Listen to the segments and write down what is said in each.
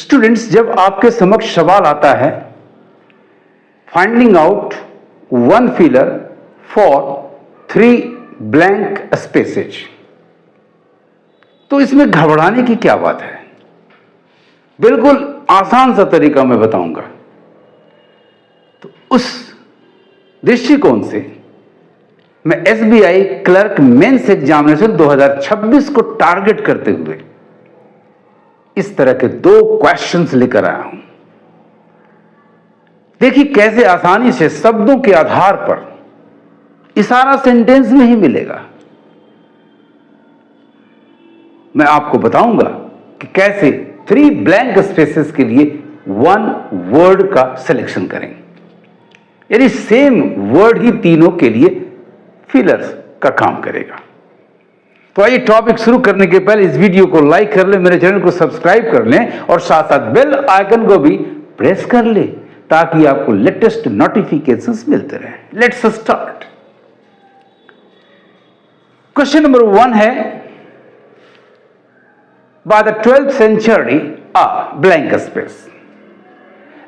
Students, जब आपके समक्ष सवाल आता है finding out one filler for 3 blank spaces, तो इसमें घबराने की क्या बात है। बिल्कुल आसान सा तरीका मैं बताऊंगा। तो उस दृष्टिकोण से मैं एसबीआई क्लर्क मेंस एग्जामिनेशन 2026 को टारगेट करते हुए इस तरह के 2 क्वेश्चंस लेकर आया हूं। देखिए कैसे आसानी से शब्दों के आधार पर इशारा सेंटेंस में ही मिलेगा। मैं आपको बताऊंगा कि कैसे 3 ब्लैंक स्पेसेस के लिए 1 वर्ड का सिलेक्शन करें, यानी सेम वर्ड ही तीनों के लिए फिलर्स का काम करेगा। तो आइए टॉपिक शुरू करने के पहले इस वीडियो को लाइक कर लें, मेरे चैनल को सब्सक्राइब कर लें और साथ साथ बेल आइकन को भी प्रेस कर लें ताकि आपको लेटेस्ट नोटिफिकेशंस मिलते रहें। Let's start. क्वेश्चन नंबर 1 है, by the 12th century a blank space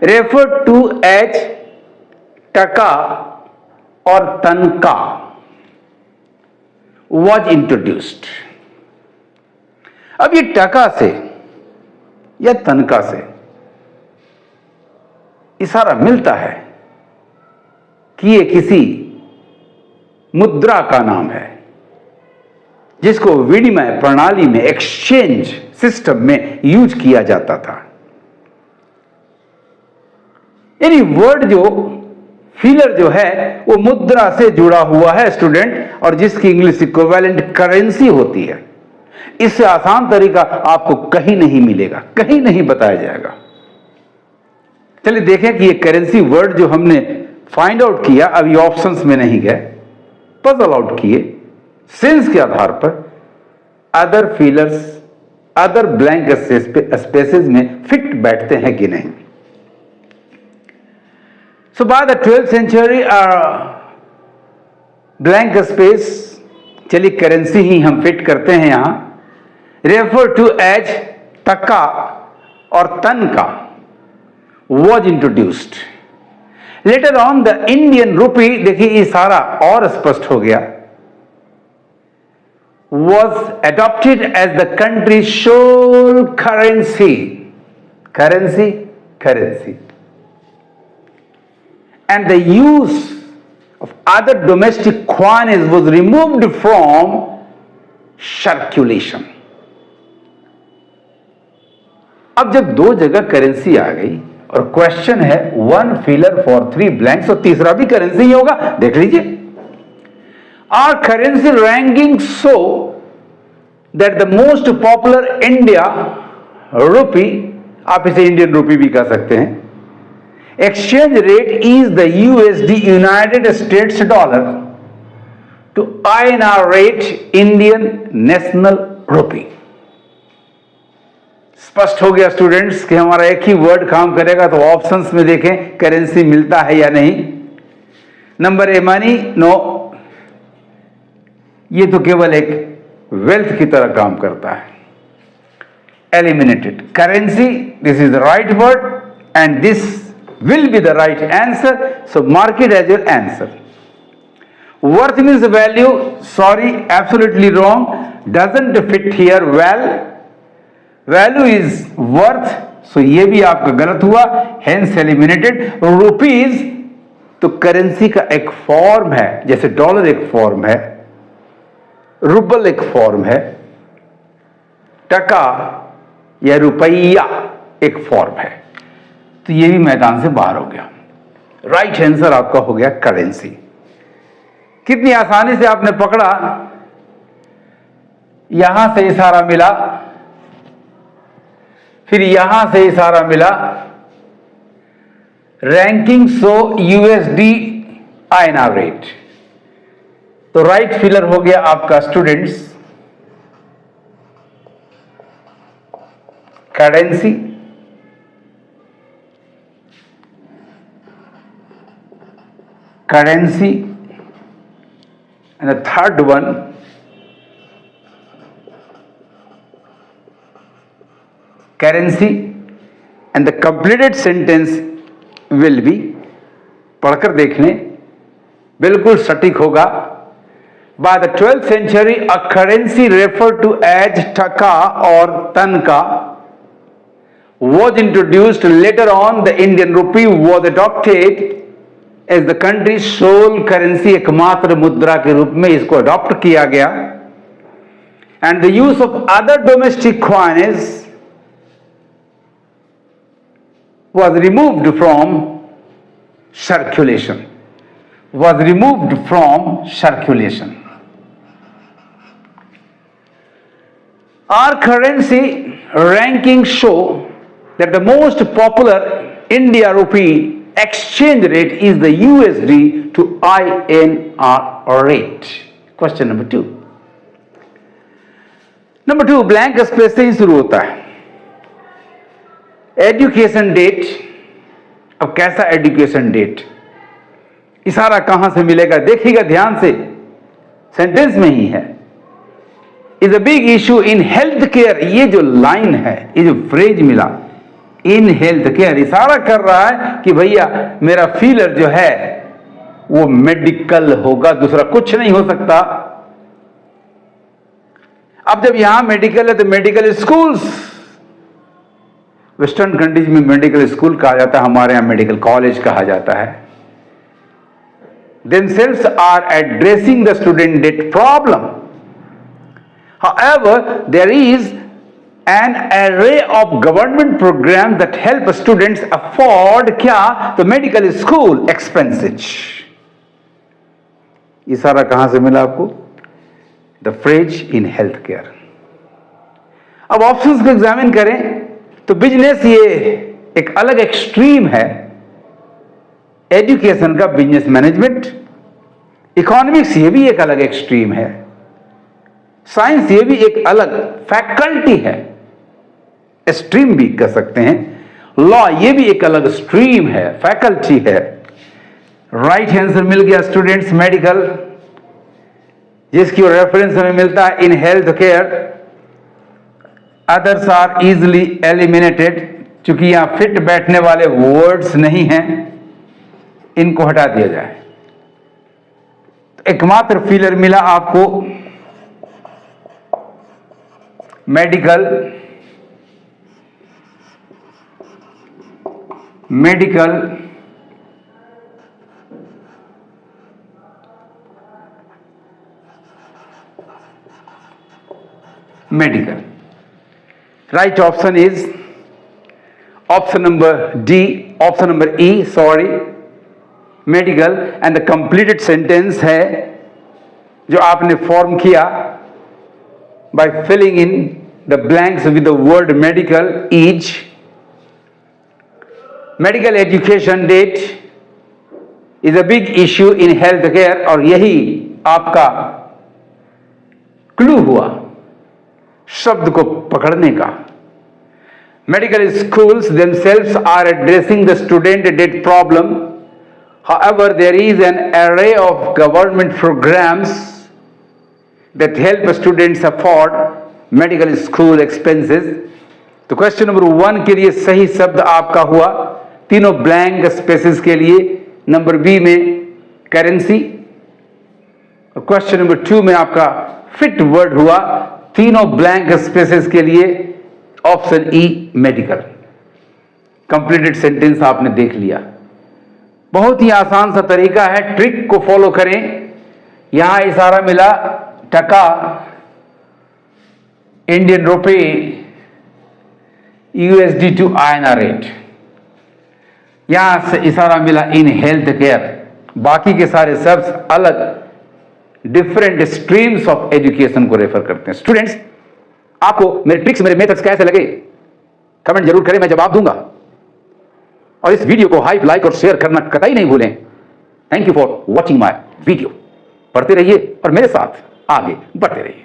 referred to as टका और तनका was introduced। अब ये टका से या तनका से इशारा मिलता है कि ये किसी मुद्रा का नाम है जिसको विनिमय प्रणाली में, एक्सचेंज सिस्टम में यूज किया जाता था। यानी वर्ड जो फिलर जो है वो मुद्रा से जुड़ा हुआ है स्टूडेंट, और जिसकी इंग्लिश इक्विवेलेंट करेंसी होती है। इससे आसान तरीका आपको कहीं नहीं मिलेगा, कहीं नहीं बताया जाएगा। चलिए देखें कि ये करेंसी वर्ड जो हमने फाइंड आउट किया, अभी ऑप्शंस में नहीं गए, पजल आउट किए, सेंस के आधार पर other fillers, other blank spaces में फिट बैठते हैं कि नहीं। So by the 12th century blank space, चलिए करेंसी ही हम फिट करते हैं यहां, रेफर टू एज टका और तनका was introduced later on the Indian rupee। देखिए ये सारा और स्पष्ट हो गया, was adopted as the country's sole currency and the use of other domestic coinage was removed from circulation। अब जब 2 जगह करेंसी आ गई और क्वेश्चन है 1 फिलर फॉर 3 ब्लैंक्स, और तीसरा भी करेंसी ही होगा, देख लीजिए। Our currency ranking so that the most popular India rupee, आप इसे इंडियन रूपी भी कह सकते हैं, exchange rate is the USD United States dollar to INR rate Indian national rupee। स्पष्ट हो गया स्टूडेंट्स कि हमारा एक ही वर्ड काम करेगा। तो ऑप्शंस में देखें करेंसी मिलता है या नहीं। नंबर ए मनी, नो, ये तो केवल एक वेल्थ की तरह काम करता है। Eliminated currency, this is the right word and this will be the right answer, so mark it as your answer. Worth means value, sorry absolutely wrong, doesn't fit here. Value is worth, so ये भी आपका गलत हुआ, hence eliminated. Rupees तो currency का एक form है, जैसे डॉलर एक फॉर्म है, रूबल एक फॉर्म है, टका या रुपया एक फॉर्म है। तो ये भी मैदान से बाहर हो गया। राइट आंसर आपका हो गया करेंसी। कितनी आसानी से आपने पकड़ा, यहां से इशारा मिला, फिर यहां से इशारा मिला, रैंकिंग सो यूएसडी आईएनआर रेट। तो राइट फिलर हो गया आपका students currency. And the third one, currency, and the completed sentence will be, पढ़कर देख लें, बिल्कुल सटीक होगा। By the 12th century, a currency referred to as taka or tanka was introduced. Later on, the Indian rupee was adopted as the country's sole currency. एकमात्र मुद्रा के रूप में इसको अडॉप्ट किया गया। And the use of other domestic coinage was removed from circulation. Was removed from circulation. Our currency rankings show that the most popular India rupee exchange rate is the USD to INR rate. Question number 2. Number 2, blank space से ही शुरू होता है। Education date. अब कैसा education date, इशारा कहां से मिलेगा देखिएगा ध्यान से, सेंटेंस में ही है। Is a big issue in health care. ये जो लाइन है, ये जो फ्रेज मिला, इन हेल्थ केयर, इशारा कर रहा है कि भैया मेरा फीलर जो है वो मेडिकल होगा, दूसरा कुछ नहीं हो सकता। अब जब यहां मेडिकल है तो मेडिकल स्कूल्स, वेस्टर्न कंट्रीज में मेडिकल स्कूल कहा जाता है, हमारे यहां मेडिकल कॉलेज कहा जाता है। themselves are addressing the student debt problem. However, there is an array of government programs that help students afford क्या, तो मेडिकल स्कूल expenses। ये सारा कहां से मिला आपको? The phrase in healthcare। अब ऑप्शंस को एग्जामिन करें तो बिजनेस ये एक अलग एक्सट्रीम है, एजुकेशन का बिजनेस मैनेजमेंट, इकोनॉमिक्स ये भी एक अलग एक्सट्रीम है, साइंस ये भी एक अलग फैकल्टी है, स्ट्रीम भी कह सकते हैं, लॉ ये भी एक अलग स्ट्रीम है, फैकल्टी है। राइट आंसर मिल गया स्टूडेंट्स, मेडिकल, जिसकी रेफरेंस हमें मिलता है in health care. Others are easily eliminated, चूंकि यहां फिट बैठने वाले वर्ड्स नहीं हैं, इनको हटा दिया जाए। तो एकमात्र फीलर मिला आपको medical, medical, medical. Right option is option number D, option number E, sorry, medical. And the completed sentence है जो आपने फॉर्म किया by filling in the blanks with the word medical is medical education debt is a big issue in healthcare, और यही आपका clue हुआ शब्द को पकड़ने का। Medical schools themselves are addressing the student debt problem. However, there is an array of government programs that help students afford medical school expenses. तो question number 1 के लिए सही शब्द आपका हुआ, तीनों ब्लैंक स्पेसेस के लिए नंबर बी में करेंसी, और क्वेश्चन नंबर 2 में आपका फिट वर्ड हुआ, तीनों ब्लैंक स्पेसेस के लिए option E medical. Completed sentence आपने देख लिया। बहुत ही आसान सा तरीका है, ट्रिक को फॉलो करें। यहां इशारा मिला टका, इंडियन रुपए, यूएसडी टू आईएनआर रेट, यहां से इशारा मिला इन हेल्थ केयर। बाकी के सारे शब्द अलग डिफरेंट स्ट्रीम्स ऑफ एजुकेशन को रेफर करते हैं। स्टूडेंट्स, आपको मेरे ट्रिक्स, मेरे मेथड्स कैसे लगे कमेंट जरूर करें, मैं जवाब दूंगा। और इस वीडियो को हाइप, लाइक और शेयर करना कतई नहीं भूलें। Thank you for watching my video. पढ़ते रहिए और मेरे साथ आगे बढ़ते रहिए।